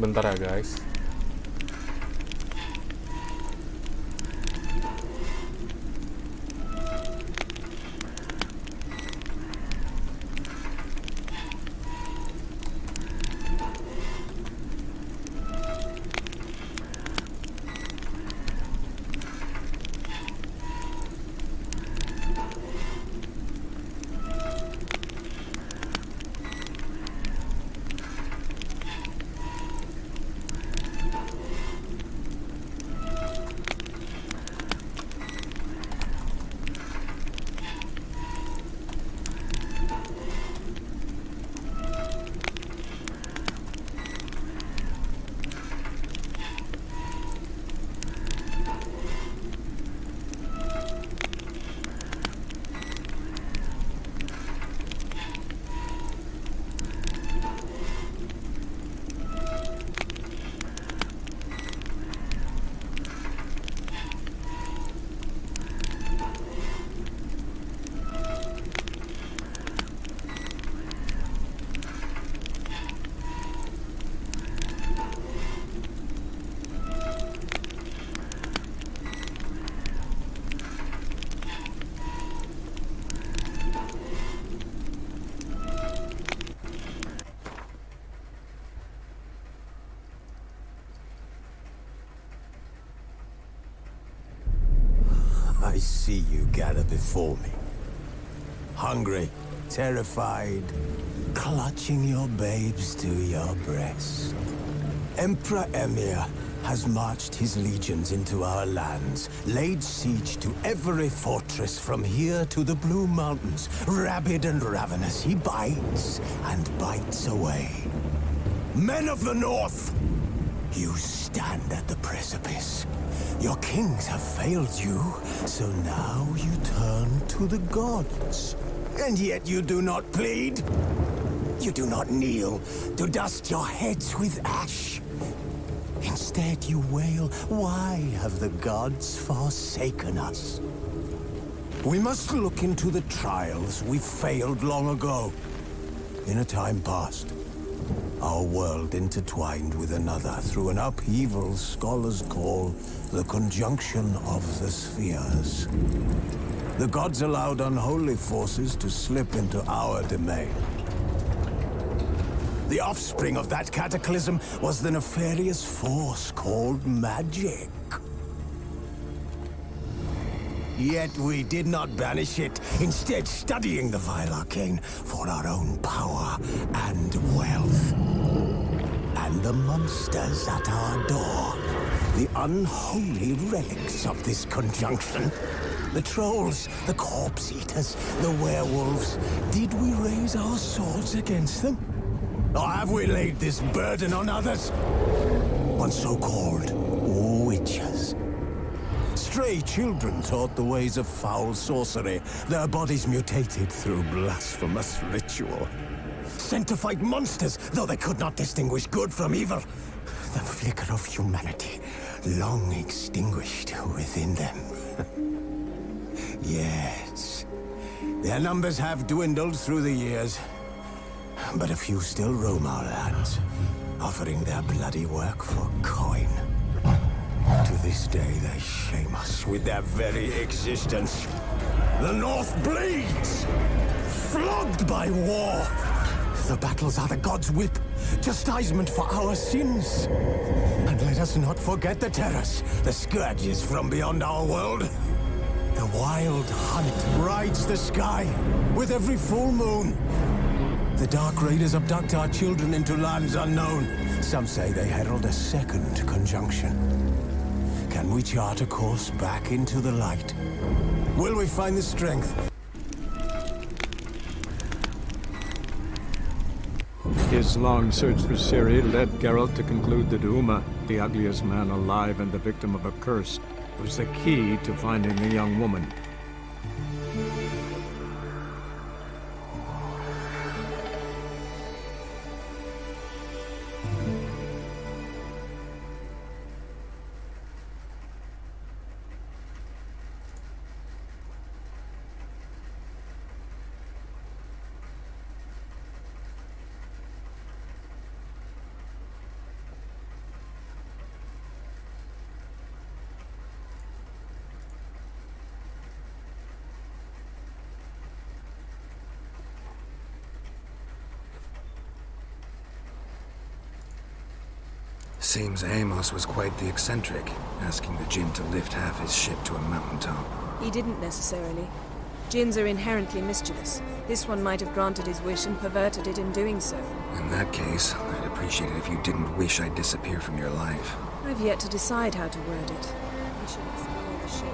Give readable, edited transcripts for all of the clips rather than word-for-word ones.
sebentar ya guys. I see you gather before me. Hungry, terrified, clutching your babes to your breast. Emperor Emir has marched his legions into our lands, laid siege to every fortress from here to the Blue Mountains. Rabid and ravenous, he bites and bites away. Men of the North, you stand at the precipice. Your kings have failed you, so now you turn to the gods. And yet you do not plead. You do not kneel to dust your heads with ash. Instead you wail, why have the gods forsaken us? We must look into the trials we failed long ago. In a time past, our world intertwined with another through an upheaval scholars call the conjunction of the spheres. The gods allowed unholy forces to slip into our domain. The offspring of that cataclysm was the nefarious force called magic. Yet we did not banish it, instead studying the vile arcane for our own power and wealth. And the monsters at our door, the unholy relics of this conjunction. The trolls, the corpse eaters, the werewolves. Did we raise our swords against them? Or have we laid this burden on others? On so-called witches. Stray children taught the ways of foul sorcery, their bodies mutated through blasphemous ritual. Sent to fight monsters, though they could not distinguish good from evil. The flicker of humanity, long extinguished within them. Yes, their numbers have dwindled through the years, but a few still roam our lands, offering their bloody work for coin. To this day, they shame us with their very existence. The North bleeds, flogged by war. The battles are the gods' whip, chastisement for our sins. And let us not forget the terrors, the scourges from beyond our world. The wild hunt rides the sky with every full moon. The Dark Raiders abduct our children into lands unknown. Some say they herald a second conjunction. Can we chart a course back into the light? Will we find the strength? His long search for Ciri led Geralt to conclude that Uma, the ugliest man alive and the victim of a curse, was the key to finding the young woman. Seems Amos was quite the eccentric, asking the Jinn to lift half his ship to a mountaintop. He didn't necessarily. Jinns are inherently mischievous. This one might have granted his wish and perverted it in doing so. In that case, I'd appreciate it if you didn't wish I'd disappear from your life. I've yet to decide how to word it. We should explore the ship.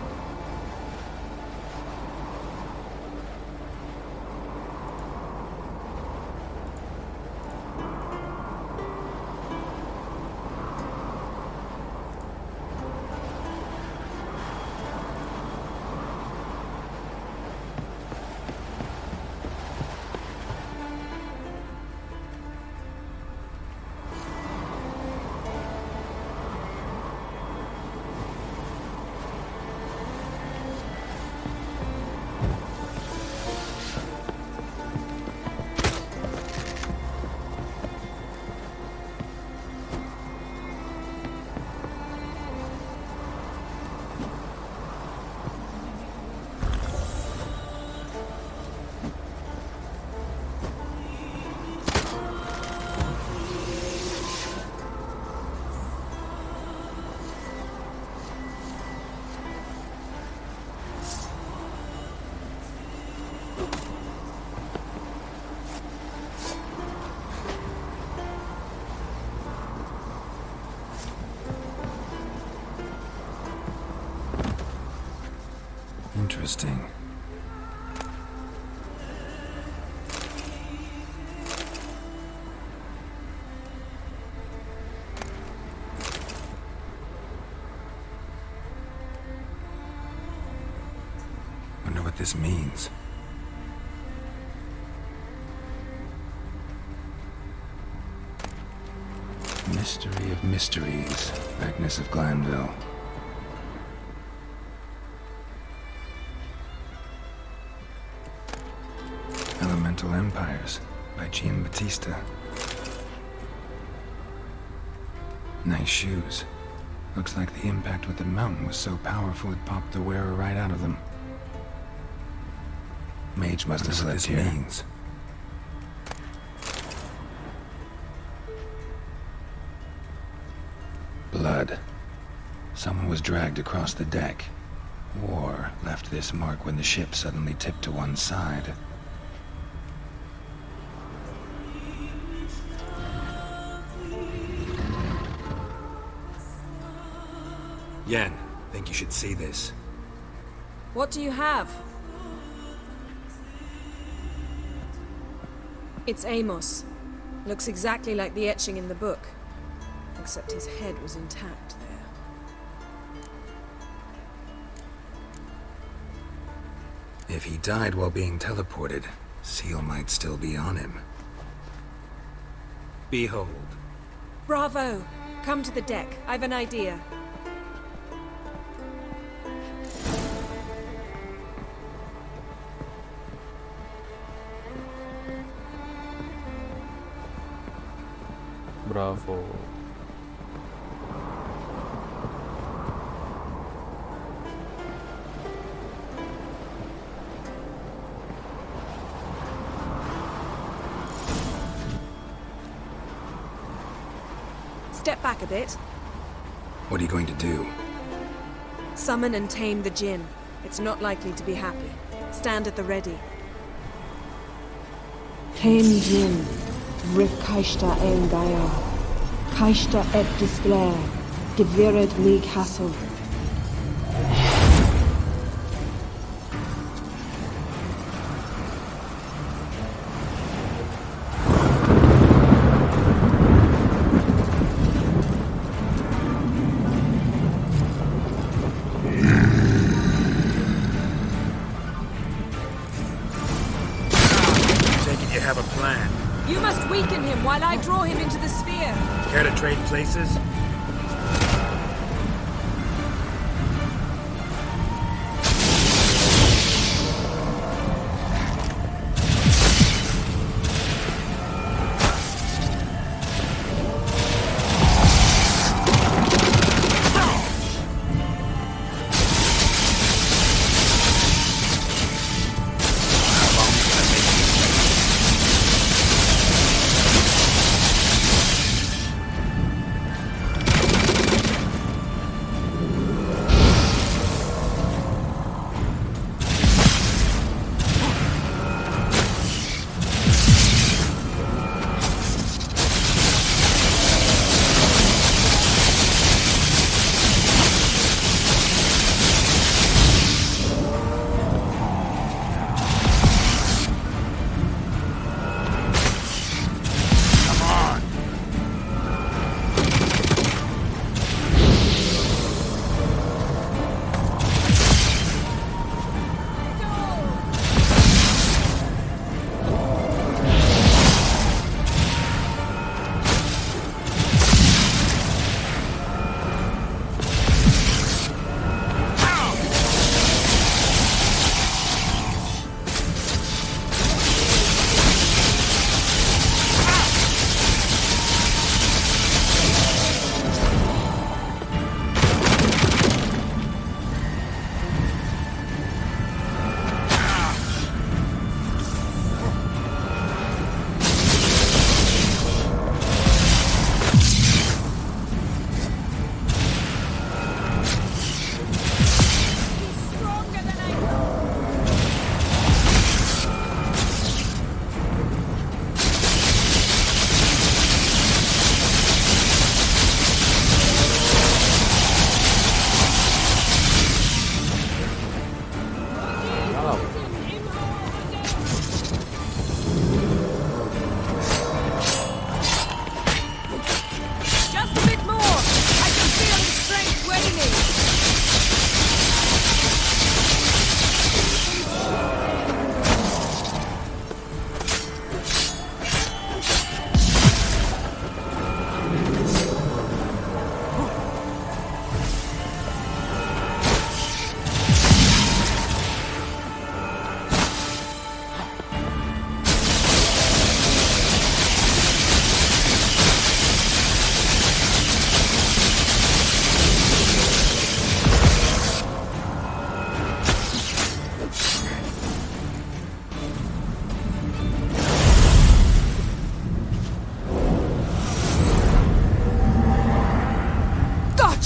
Interesting. Wonder what this means. Mystery of mysteries, Agnes of Glanville. Elemental Empires by Giambattista. Nice shoes. Looks like the impact with the mountain was so powerful it popped the wearer right out of them. Mage must have slept here. Means. Blood. Someone was dragged across the deck. Or left this mark when the ship suddenly tipped to one side. Yen, think you should see this. What do you have? It's Amos. Looks exactly like the etching in the book. Except his head was intact there. If he died while being teleported, Seal might still be on him. Behold. Bravo! Come to the deck. I've an idea. Bravo. Step back a bit. What are you going to do? Summon and tame the Jinn. It's not likely to be happy. Stand at the ready. Tame Jinn. Rif Kaishta en Gaia. Kaishta et Displair. Gevired League Hassel. You have a plan. You must weaken him while I draw him into the sphere. Care to trade places?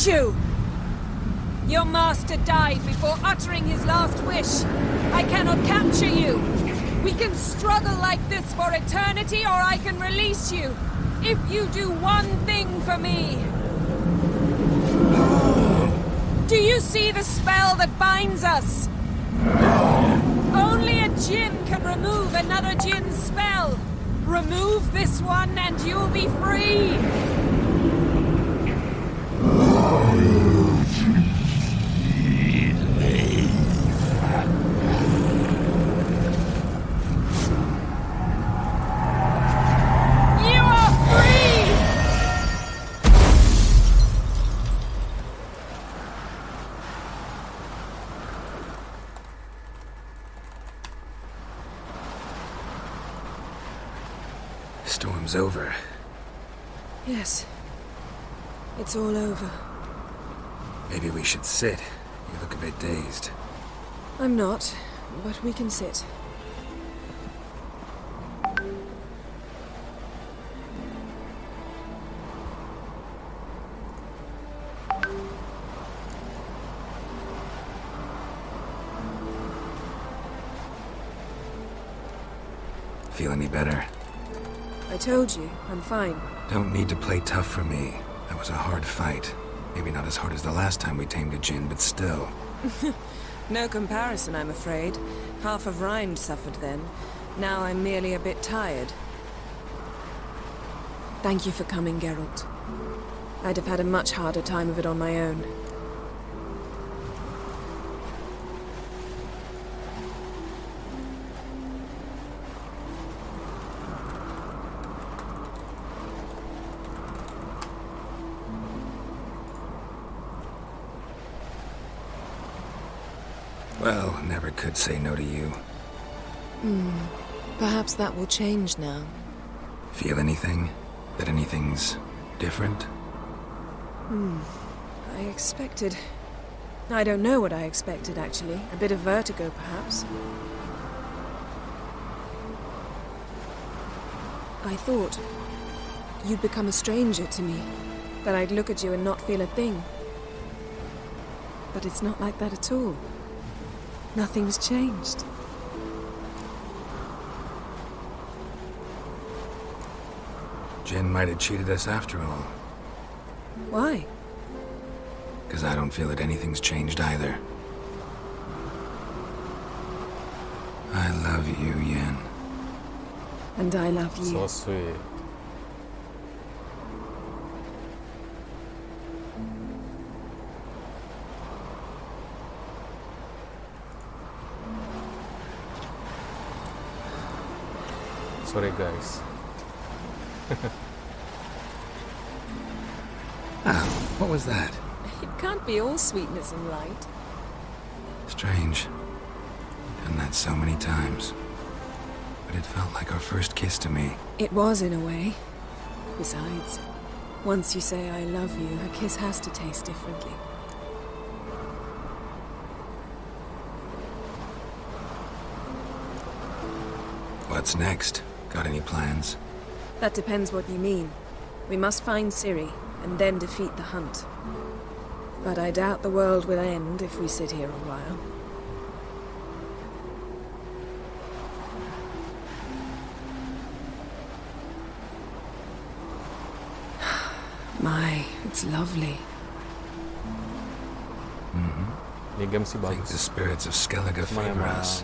hate you! Your master died before uttering his last wish. I cannot capture you. We can struggle like this for eternity, or I can release you. If you do one thing for me. Do you see the spell that binds us? Only a djinn can remove another djinn's spell. Remove this one and you'll be free. You are free! Storm's over. Yes. It's all over. Maybe we should sit. You look a bit dazed. I'm not, but we can sit. Feel any better? I told you, I'm fine. Don't need to play tough for me. That was a hard fight. Maybe not as hard as the last time we tamed a djinn, but still. No comparison, I'm afraid. Half of Rind suffered then. Now I'm merely a bit tired. Thank you for coming, Geralt. I'd have had a much harder time of it on my own. Well, never could say no to you. Perhaps that will change now. Feel anything? That anything's different? I expected... I don't know what I expected, actually. A bit of vertigo, perhaps. I thought you'd become a stranger to me. That I'd look at you and not feel a thing. But it's not like that at all. Nothing's changed. Jinn might have cheated us after all. Why? Because I don't feel that anything's changed either. I love you, Yen. And I love you. So sweet. Sorry guys. Oh, what was that? It can't be all sweetness and light. Strange. Done that so many times. But it felt like our first kiss to me. It was, in a way. Besides, once you say I love you, a kiss has to taste differently. What's next? Got any plans? That depends what you mean. We must find Ciri, and then defeat the hunt. But I doubt the world will end if we sit here a while. My, it's lovely. Ini game sih I think the bagus. spirits of Skellige Cuman favor emang us.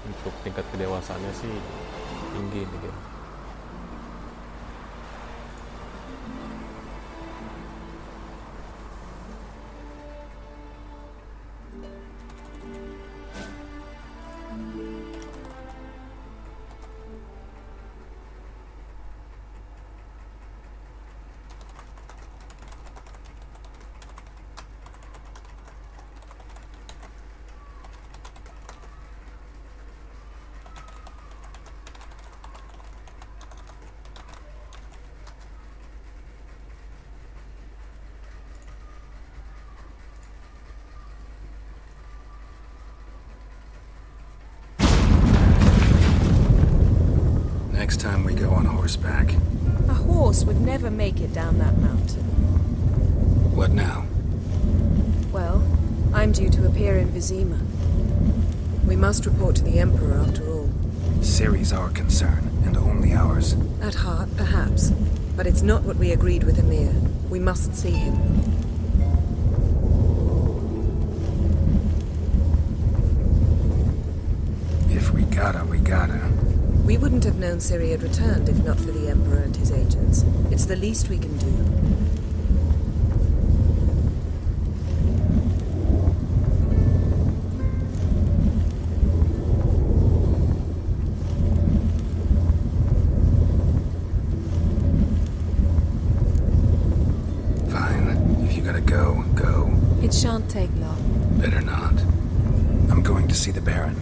untuk tingkat kedewasaannya sih tinggi nih game. Next time we go on horseback. A horse would never make it down that mountain. What now? Well, I'm due to appear in Vizima. We must report to the Emperor after all. Ciri's our concern, and only ours. At heart, perhaps. But it's not what we agreed with Emir. We must see him. If we gotta, we gotta. We wouldn't have known Ciri had returned if not for the Emperor and his agents. It's the least we can do. It shan't take long. Better not. I'm going to see the Baron.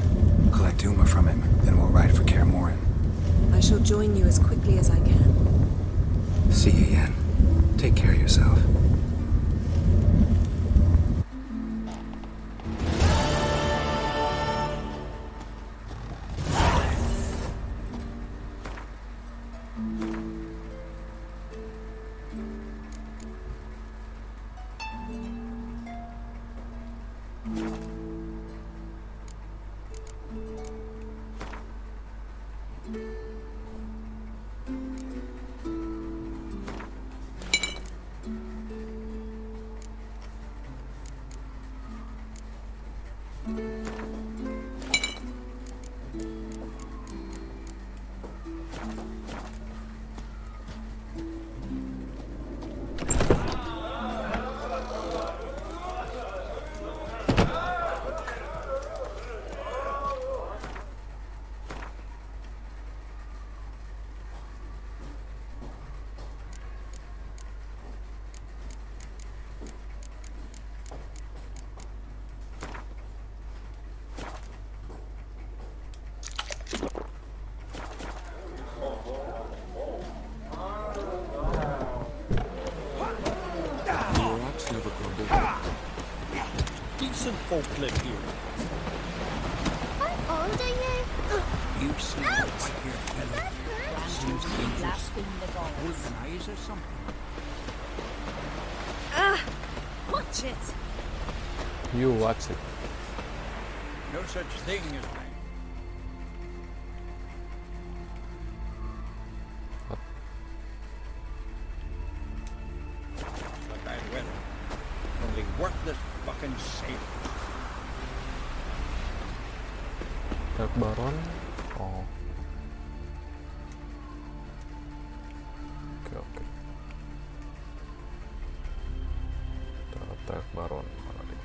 Collect Uma from him, then we'll ride for Kaer Morhen. I shall join you as quickly as I can. See you, Yen. Take care of yourself. Decent folk live here. How old are you? You seem quite here, fellow. Seems dangerous. Blaspheme the gods. Wolven eyes or something. Watch it. You watch it. No such thing as mine. Like bad weather. Only worthless fucking sailors. Dark Baron. Oh. Oke. Dark Baron. Mana dia?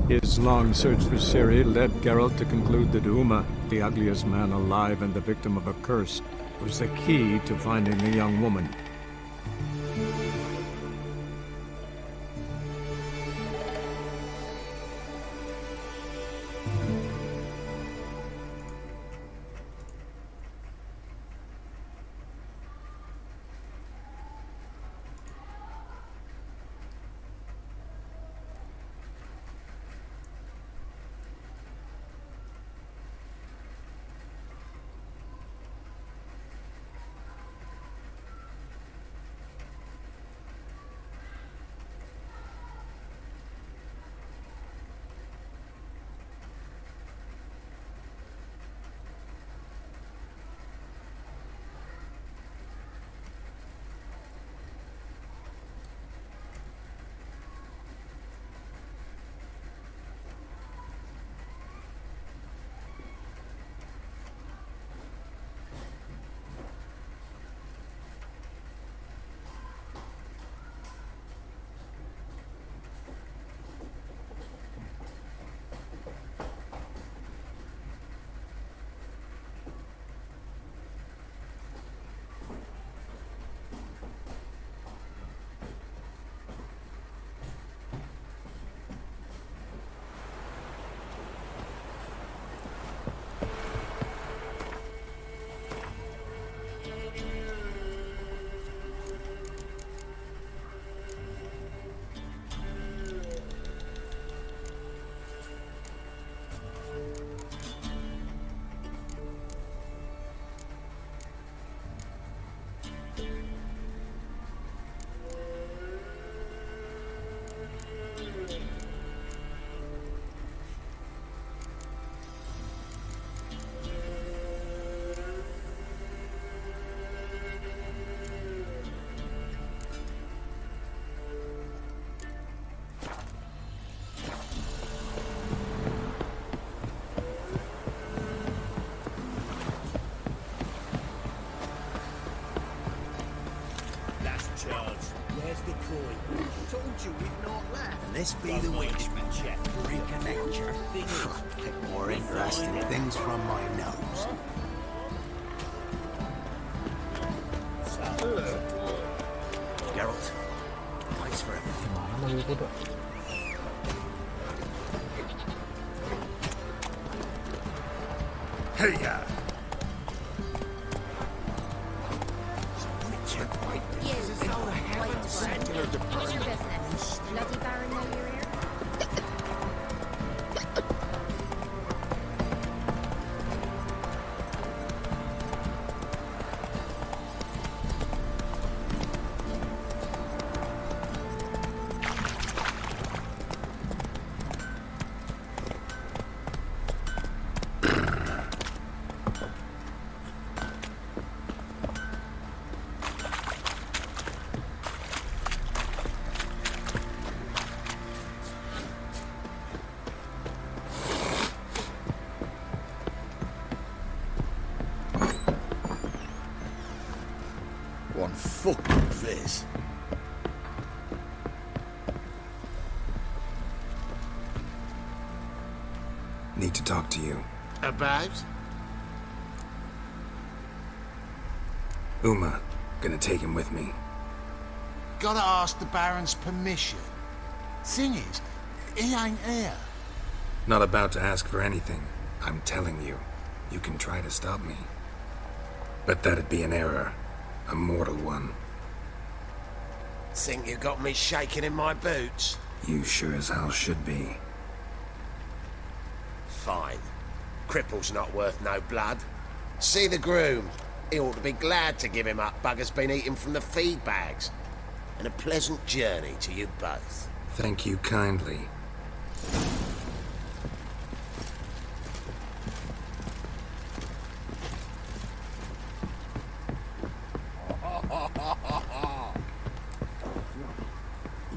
His long search for Ciri led Geralt to conclude that Uma, the ugliest man alive and the victim of a curse, was the key to finding the young woman. Where's the coin? Told you we've not left. And this be the witchman. Reconnect you. Pick more interesting things from my nose. Geralt, thanks for everything. Mana gitu dok? Hey, ya. What's your business? Bloody Baron know you're here? One fucking fizz. Need to talk to you. About? Uma, gonna take him with me. Gotta ask the Baron's permission. Thing is, he ain't here. Not about to ask for anything. I'm telling you. You can try to stop me. But that'd be an error. A mortal one. Think you got me shaking in my boots? You sure as hell should be. Fine. Cripple's not worth no blood. See the groom. He ought to be glad to give him up. Bugger's been eating from the feed bags. And a pleasant journey to you both. Thank you kindly.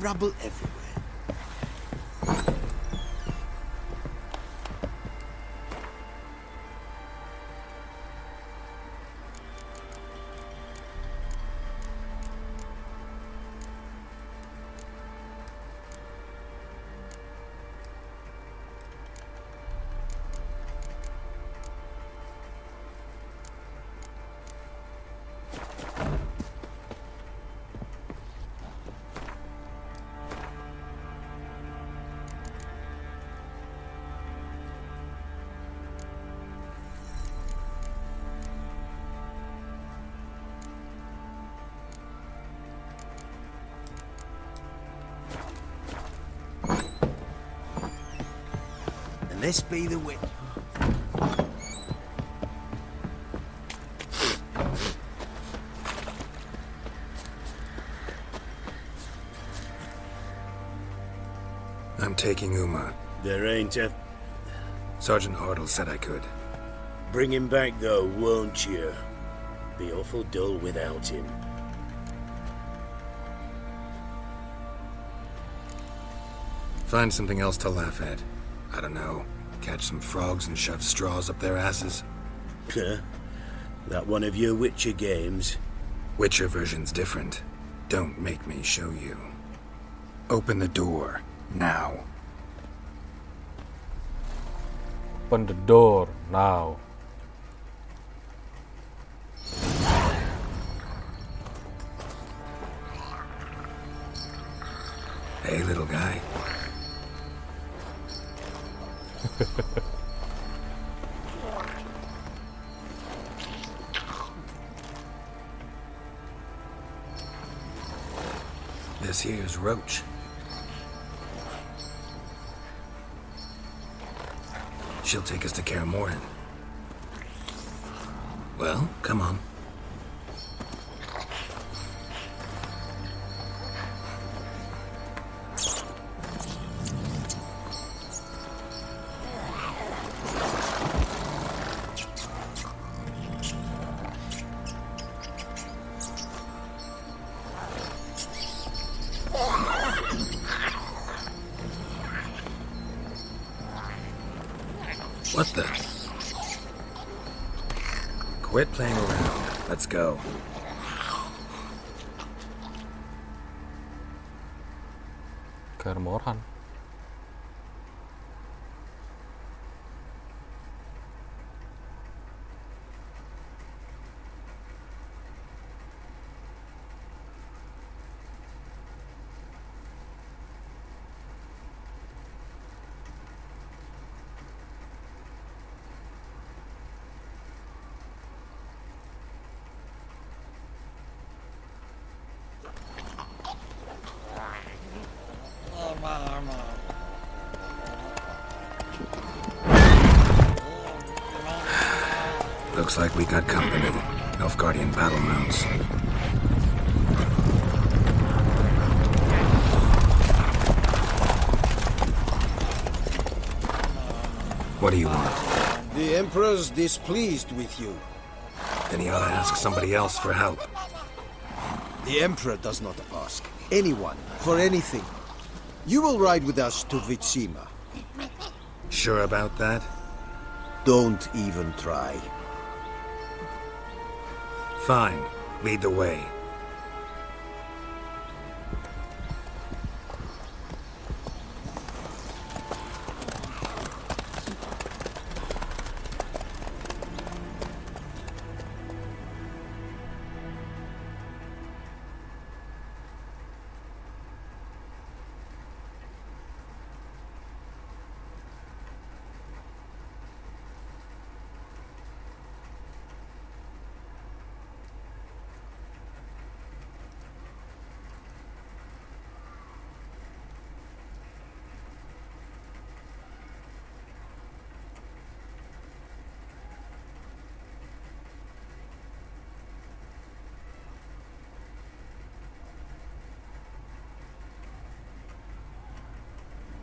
Rubble everywhere. This be the witch. I'm taking Uma. There ain't a... Sergeant Ardle said I could. Bring him back, though, won't you? Be awful dull without him. Find something else to laugh at. I don't know. Catch some frogs and shove straws up their asses. That one of your Witcher games? Witcher version's different. Don't make me show you. Open the door. Now. Open the door now. Hey, little guy. This here's Roach. She'll take us to Kaer Morhen. Well, come on. What the? Quit playing around. Let's go. ke Armoran. Looks like we got company. Nilfgaardian battle mounts. What do you want? The Emperor's displeased with you. Then he ought to ask somebody else for help. The Emperor does not ask anyone for anything. You will ride with us to Vitsima. Sure about that? Don't even try. Fine. Lead the way.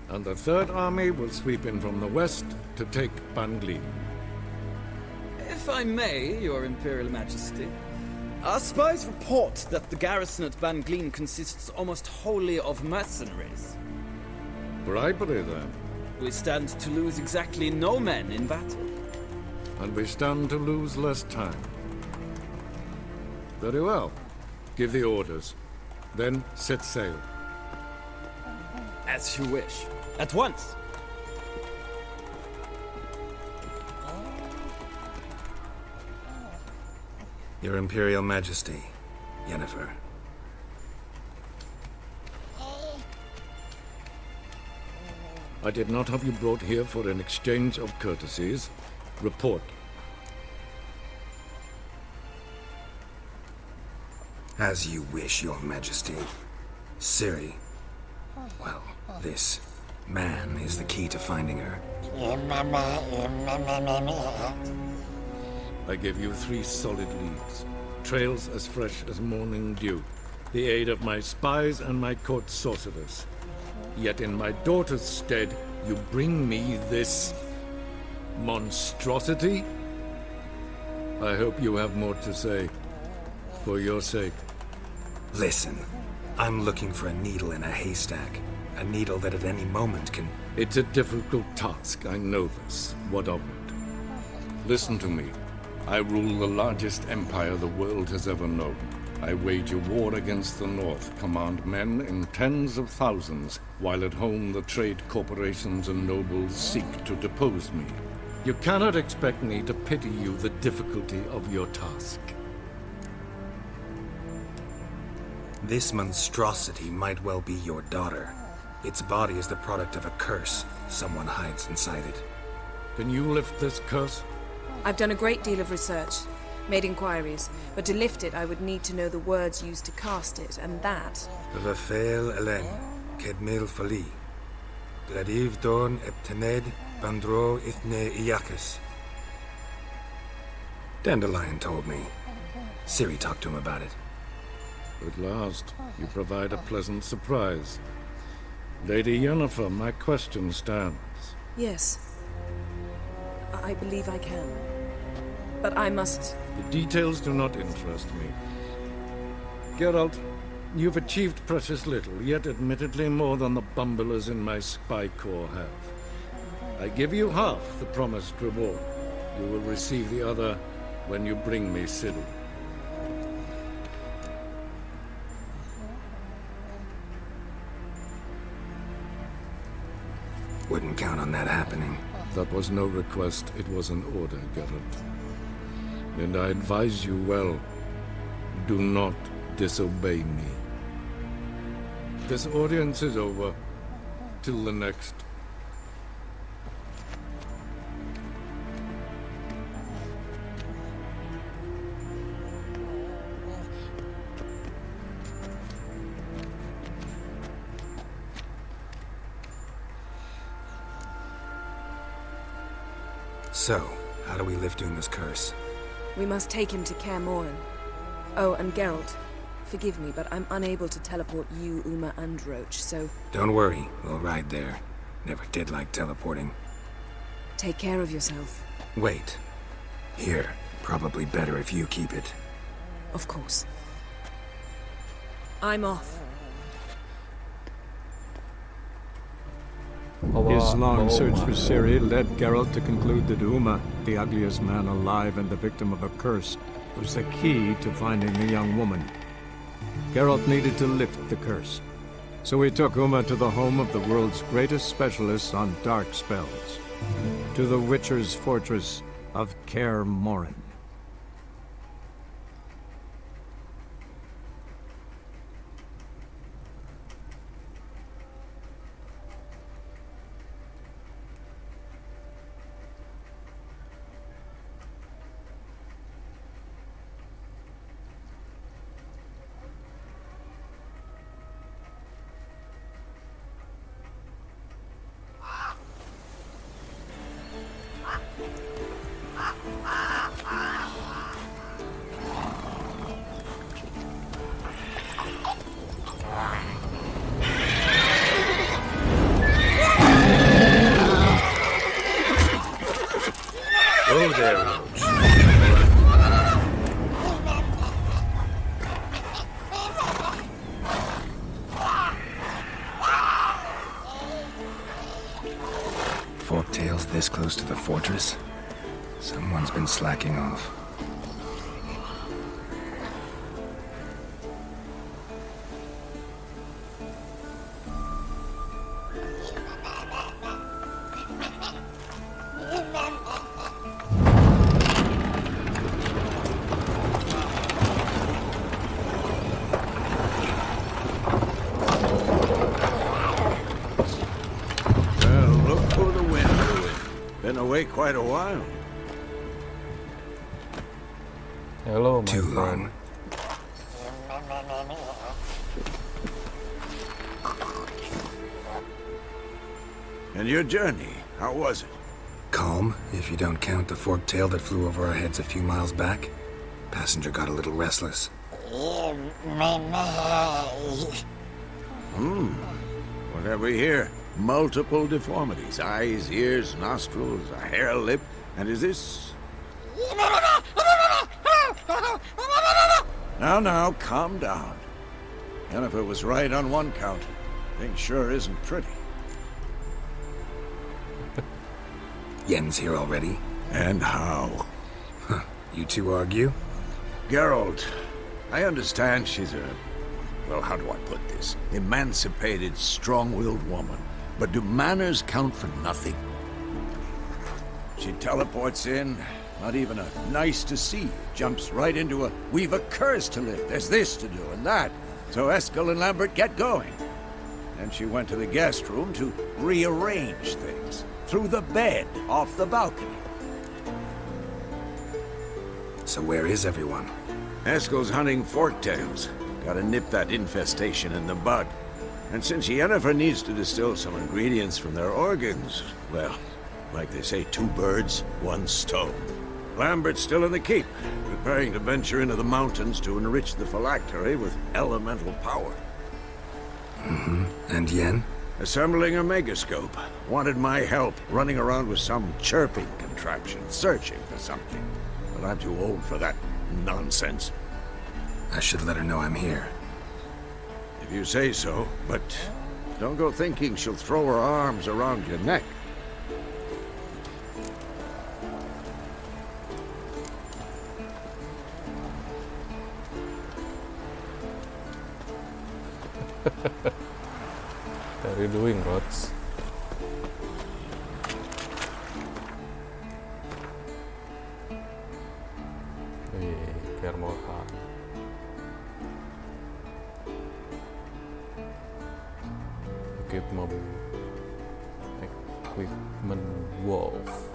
And the Third Army will sweep in from the west to take Bangli. If I may, Your Imperial Majesty, our spies report that the garrison at Bangleen consists almost wholly of mercenaries. Bribery, then. We stand to lose exactly no men in battle. And we stand to lose less time. Very well. Give the orders. Then set sail. As you wish. At once! Your Imperial Majesty, Yennefer. I did not have you brought here for an exchange of courtesies. Report. As you wish, Your Majesty. Ciri. Well, this man is the key to finding her. I give you 3 solid leads. Trails as fresh as morning dew. The aid of my spies and my court sorcerers. Yet in my daughter's stead, you bring me this monstrosity? I hope you have more to say. For your sake. Listen, I'm looking for a needle in a haystack. A needle that at any moment can... It's a difficult task, I know this. What of it? Listen to me. I rule the largest empire the world has ever known. I wage a war against the North, command men in tens of thousands, while at home the trade corporations and nobles seek to depose me. You cannot expect me to pity you the difficulty of your task. This monstrosity might well be your daughter. Its body is the product of a curse. Someone hides inside it. Can you lift this curse? I've done a great deal of research, made inquiries, but to lift it I would need to know the words used to cast it, and that... Vafel Elen, Kedmil Fali. Gladiv Dorn Eptened Bandro Ithne Iakis. Dandelion told me. Ciri talked to him about it. At last, you provide a pleasant surprise. Lady Yennefer, my question stands. Yes. I believe I can. But I must... The details do not interest me. Geralt, you've achieved precious little, yet admittedly more than the bumblers in my spy corps have. I give you half the promised reward. You will receive the other when you bring me Ciri. Wouldn't count on that happening. That was no request, it was an order, Geralt. And I advise you well, do not disobey me. This audience is over. Till the next. So, how do we lift Uma's curse? We must take him to Kaer Morhen. Oh, and Geralt, forgive me, but I'm unable to teleport you, Uma, and Roach, so... Don't worry, we'll ride there. Never did like teleporting. Take care of yourself. Wait. Here. Probably better if you keep it. Of course. I'm off. His long search for Ciri led Geralt to conclude that Uma, the ugliest man alive and the victim of a curse, was the key to finding the young woman. Geralt needed to lift the curse, so he took Uma to the home of the world's greatest specialists on dark spells, to the Witcher's fortress of Kaer Morhen. Oh there, Roach. Forktails this close to the fortress? Someone's been slacking off. Quite a while. Hello, my Too friend. long. And your journey, how was it? Calm, if you don't count the forktail that flew over our heads a few miles back. Passenger got a little restless. What have we here? Multiple deformities. Eyes, ears, nostrils, a hair lip. And is this... Now, calm down. Jennifer was right on one count. Thing sure isn't pretty. Yen's here already? And how? Huh. You two argue? Geralt, I understand she's a... Well, how do I put this? Emancipated, strong-willed woman. But do manners count for nothing? She teleports in, not even a nice to see you, jumps right into a, we've a curse to lift, there's this to do and that. So Eskel and Lambert get going. And she went to the guest room to rearrange things. Through the bed, off the balcony. So where is everyone? Eskel's hunting forktails. Gotta nip that infestation in the bud. And since Yennefer needs to distill some ingredients from their organs, well, like they say, 2 birds, 1 stone. Lambert's still in the keep, preparing to venture into the mountains to enrich the phylactery with elemental power. And Yen? Assembling a megascope. Wanted my help running around with some chirping contraption, searching for something. But I'm too old for that nonsense. I should let her know I'm here. If you say so, but don't go thinking she'll throw her arms around your neck. What are you doing, Rots? care more hard. Equipment wolf.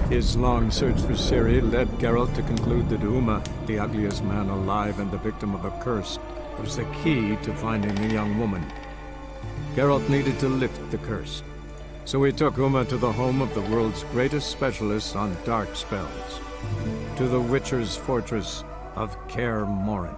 His long search for Ciri led Geralt to conclude that Uma, the ugliest man alive and the victim of a curse, was the key to finding the young woman. Geralt needed to lift the curse, so he took Uma to the home of the world's greatest specialist on dark spells, to the Witcher's fortress of Kaer Morhen.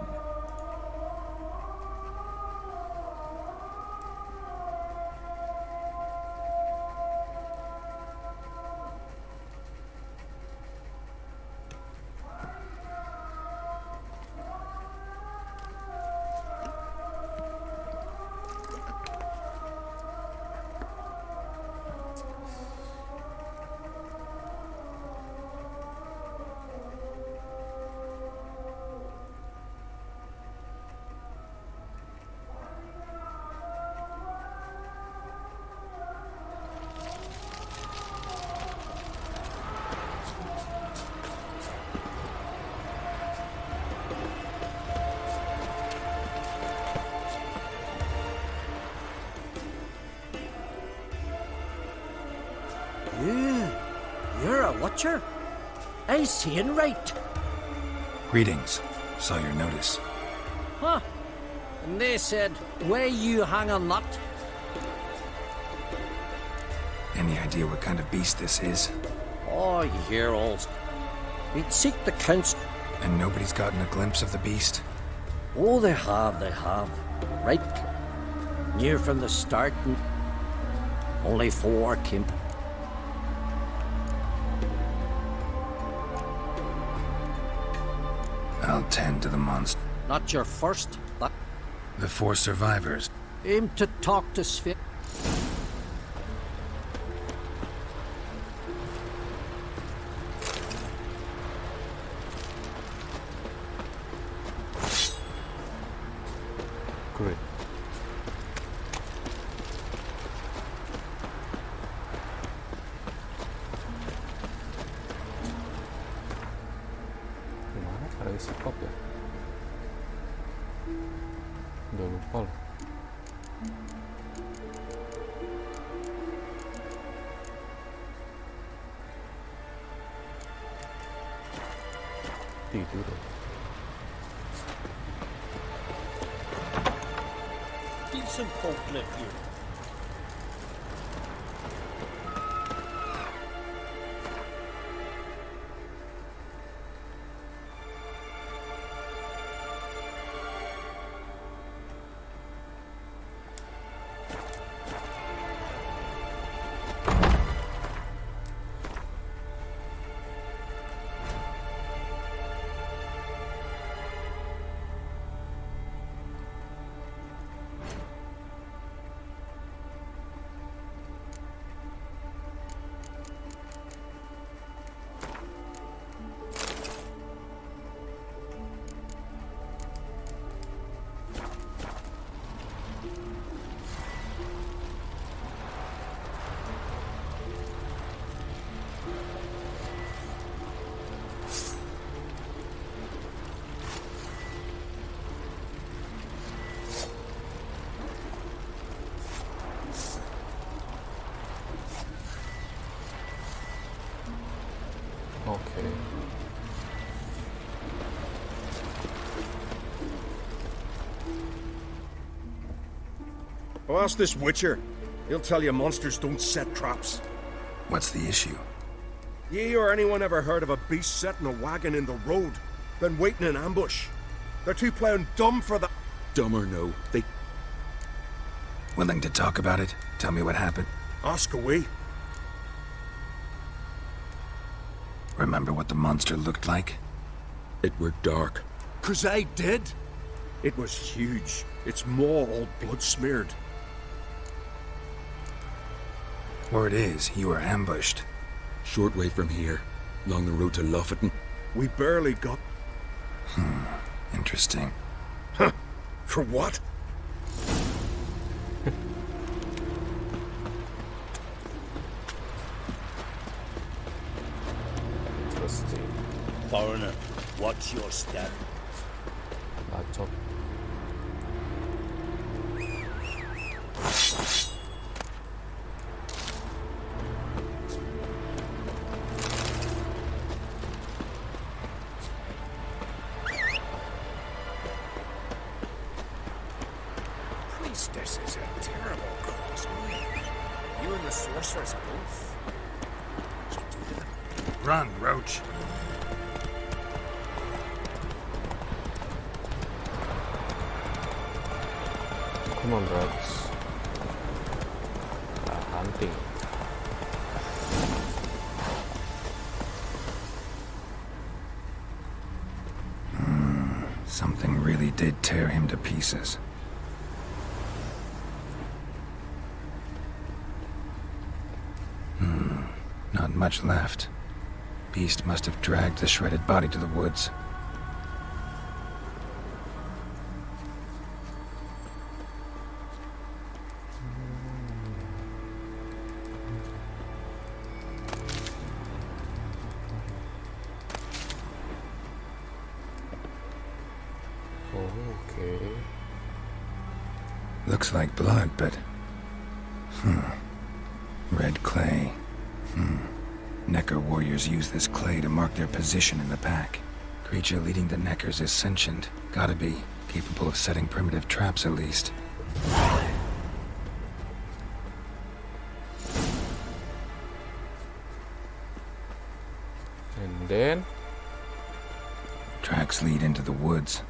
You're a watcher? I seeing right. Greetings. Saw your notice. Huh. And they said, where you hang a nut? Any idea what kind of beast this is? Oh, you hear alls. We'd seek the council. And nobody's gotten a glimpse of the beast? Oh, they have. Right. Near from the start, and only 4 came. I'll tend to the monster. Not your first, but... The 4 survivors. Aim to talk to Sphere. Great. Gimana cara isi kop ya? Udah lupa loh. Tidur. Decent folk live here. Oh, ask this Witcher. He'll tell you monsters don't set traps. What's the issue? Ye or anyone ever heard of a beast setting a wagon in the road, then waiting in ambush? They're too plowing dumb for that. Dumb or no, they... Willing to talk about it? Tell me what happened. Ask away. Remember what the monster looked like? It were dark. 'Cause I did. It was huge. Its maw all blood-smeared. Word is, you were ambushed. Short way from here, along the road to Lofferton. We barely got... Interesting. Huh. For what? Interesting. Foreigner, watch your step. Bacot. Priestess is a terrible cross. You and the sorceress both. Run, Roach. Come on, bros. Hunting. Something really did tear him to pieces. Not much left. Beast must have dragged the shredded body to the woods. Okay. Looks like blood, but... Red clay. Necker warriors use this clay to mark their position in the pack. Creature leading the Neckers is sentient. Gotta be. Capable of setting primitive traps, at least. And then... Tracks lead into the woods.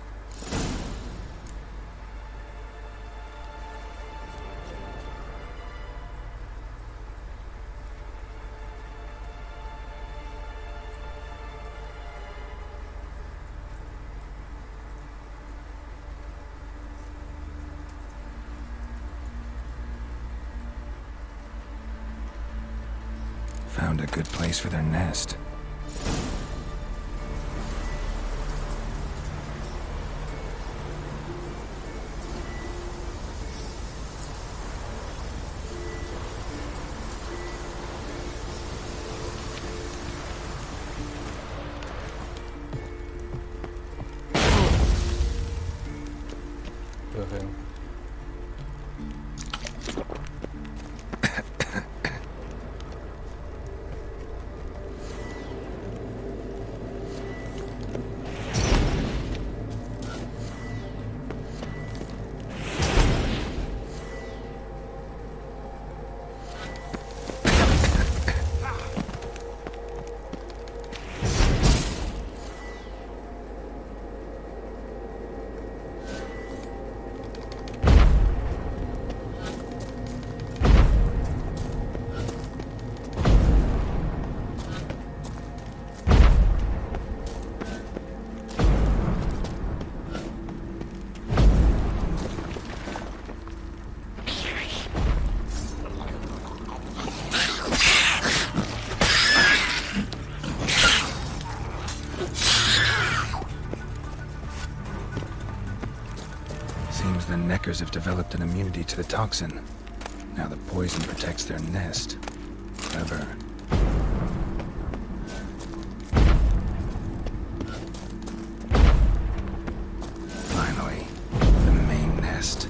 Found a good place for their nest. Okay. Seems the Neckers have developed an immunity to the toxin. Now the poison protects their nest. Clever. Finally, the main nest.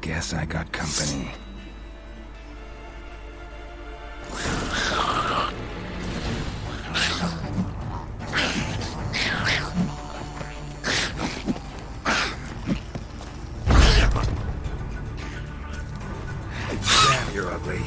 Guess I got company. Damn, you're ugly.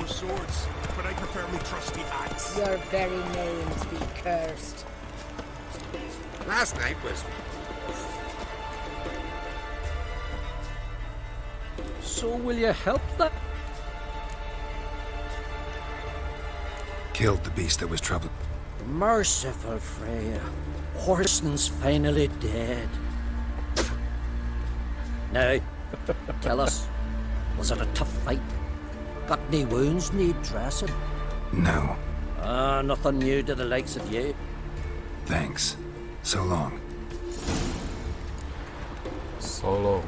Swords, but I prefer me trusty axe. Your very names be cursed. Last night was... So will you help that? Killed the beast that was trouble. Merciful Freya. Horson's finally dead. Now, tell us, was it a tough fight? Got any wounds need dressing? No. Nothing new to the likes of you. Thanks. So long. So long.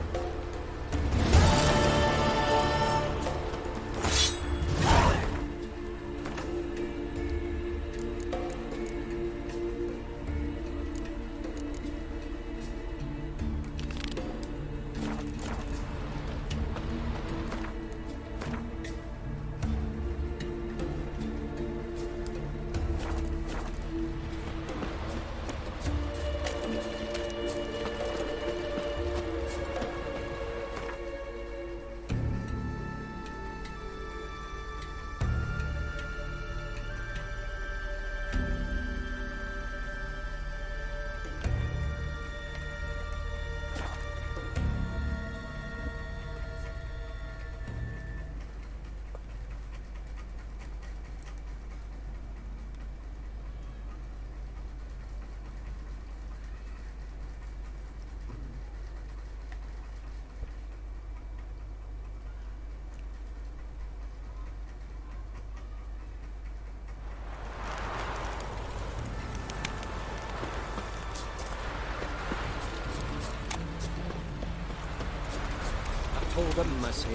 told him, Messiah,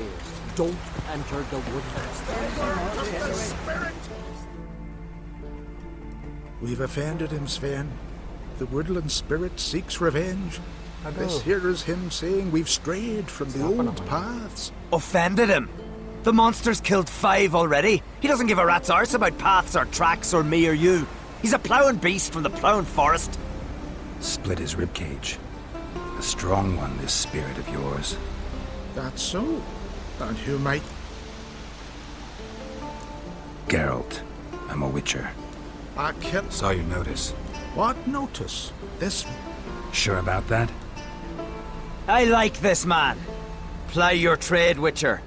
don't enter the woodlands. We've offended him, Sven. The woodland spirit seeks revenge. And this here is him saying we've strayed from the old paths. Offended him? The monster's killed 5 already. He doesn't give a rat's arse about paths or tracks or me or you. He's a ploughing beast from the ploughing forest. Split his ribcage. A strong one, this spirit of yours. That's so. And who might... Geralt. I'm a witcher. I killed... Saw your notice. What notice? This... Sure about that? I like this man. Ply your trade, Witcher.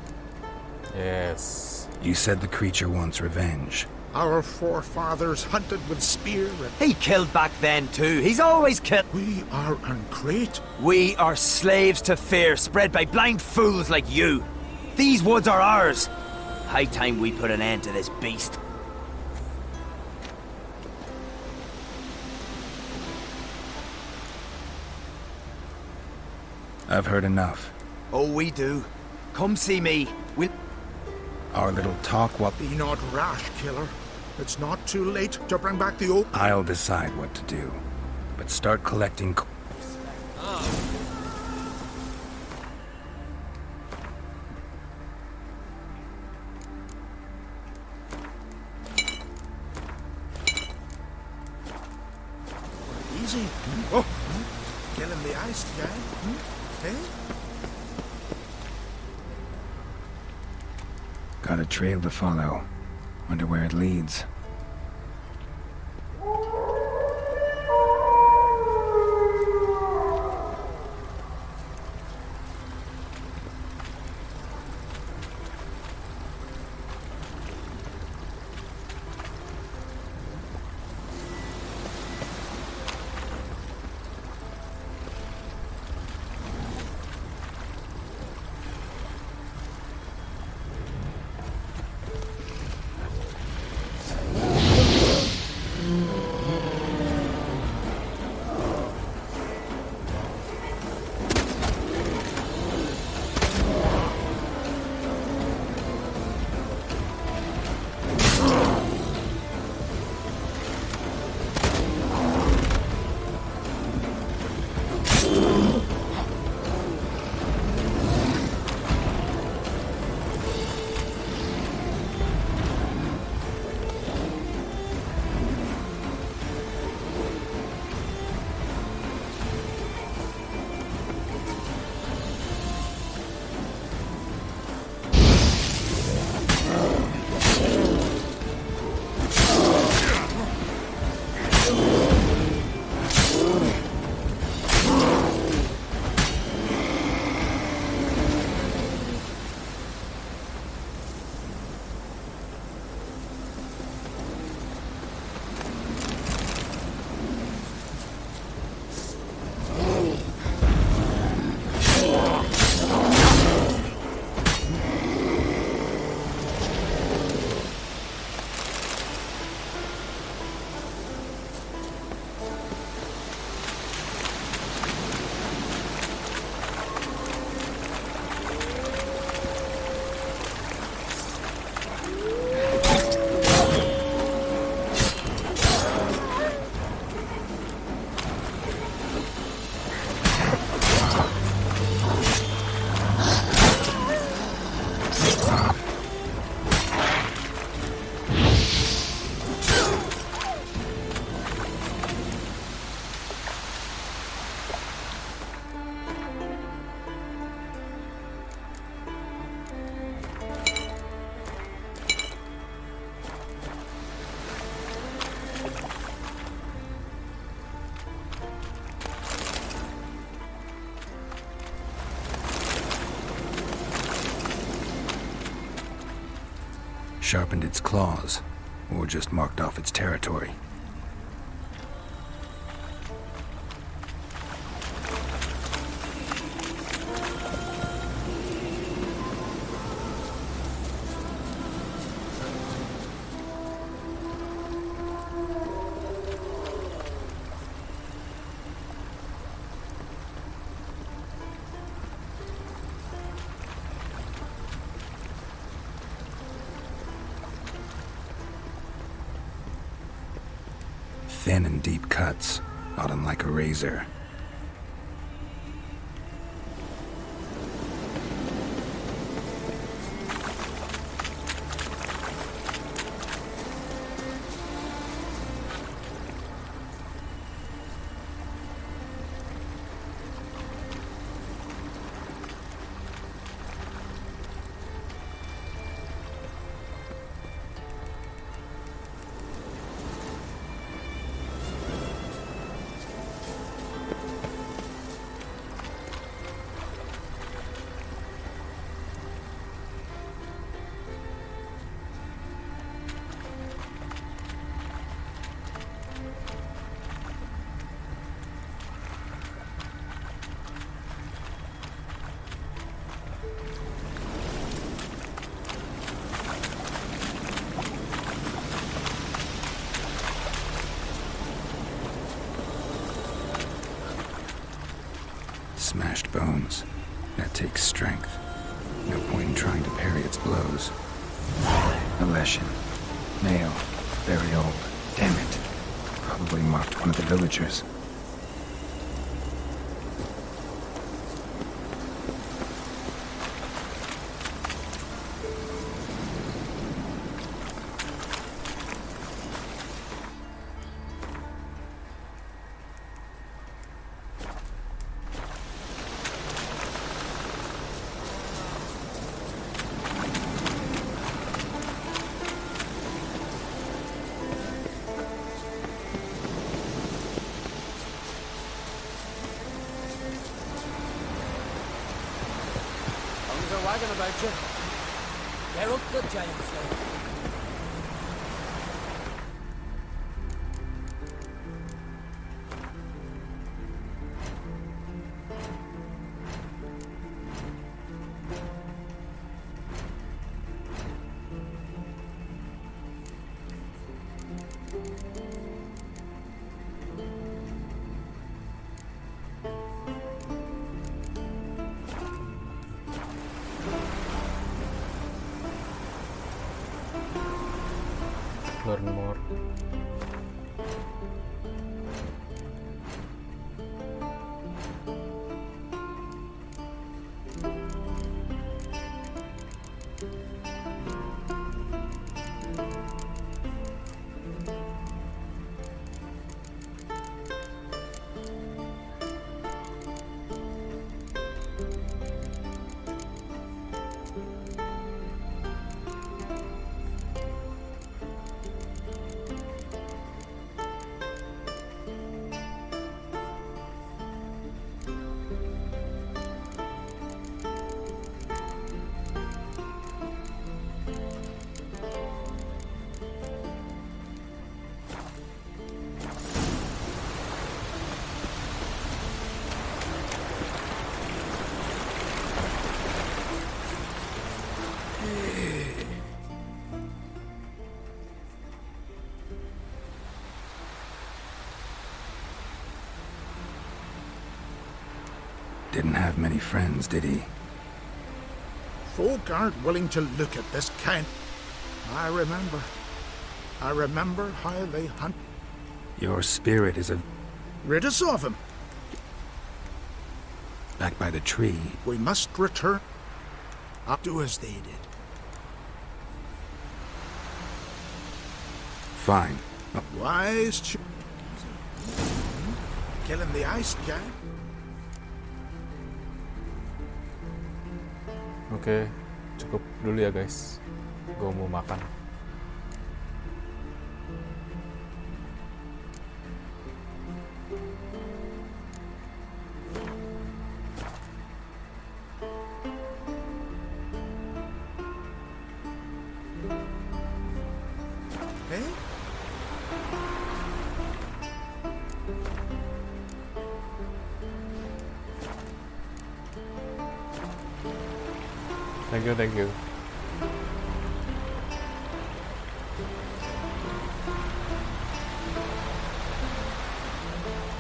Yes. You said the creature wants revenge. Our forefathers hunted with spear and... He killed back then too. He's always killed. We are uncreate. We are slaves to fear spread by blind fools like you. These woods are ours. High time we put an end to this beast. I've heard enough. Oh, we do. Come see me. We'll... Our little talk while... Be not rash, killer. It's not too late to bring back the old... I'll decide what to do. But start collecting... Easy. Oh! Killing the ice guy. Hey? Got a trail to follow. Wonder where it leads. Sharpened its claws, or just marked off its territory. thin and deep cuts, cut him like a razor. Smashed bones. That takes strength. No point in trying to parry its blows. A Leshen. Male. Very old. Damn it. Probably marked one of the villagers. Wagging about you. Geralt the Giant Slayer. Learn more. Didn't have many friends, did he? Folk aren't willing to look at this kind. I remember how they hunt. Your spirit is a... Rid us of him. Back by the tree. We must return. Up do as they did. Fine. Wise killing the ice cat. Oke, cukup dulu ya guys. Gue mau makan. Thank you.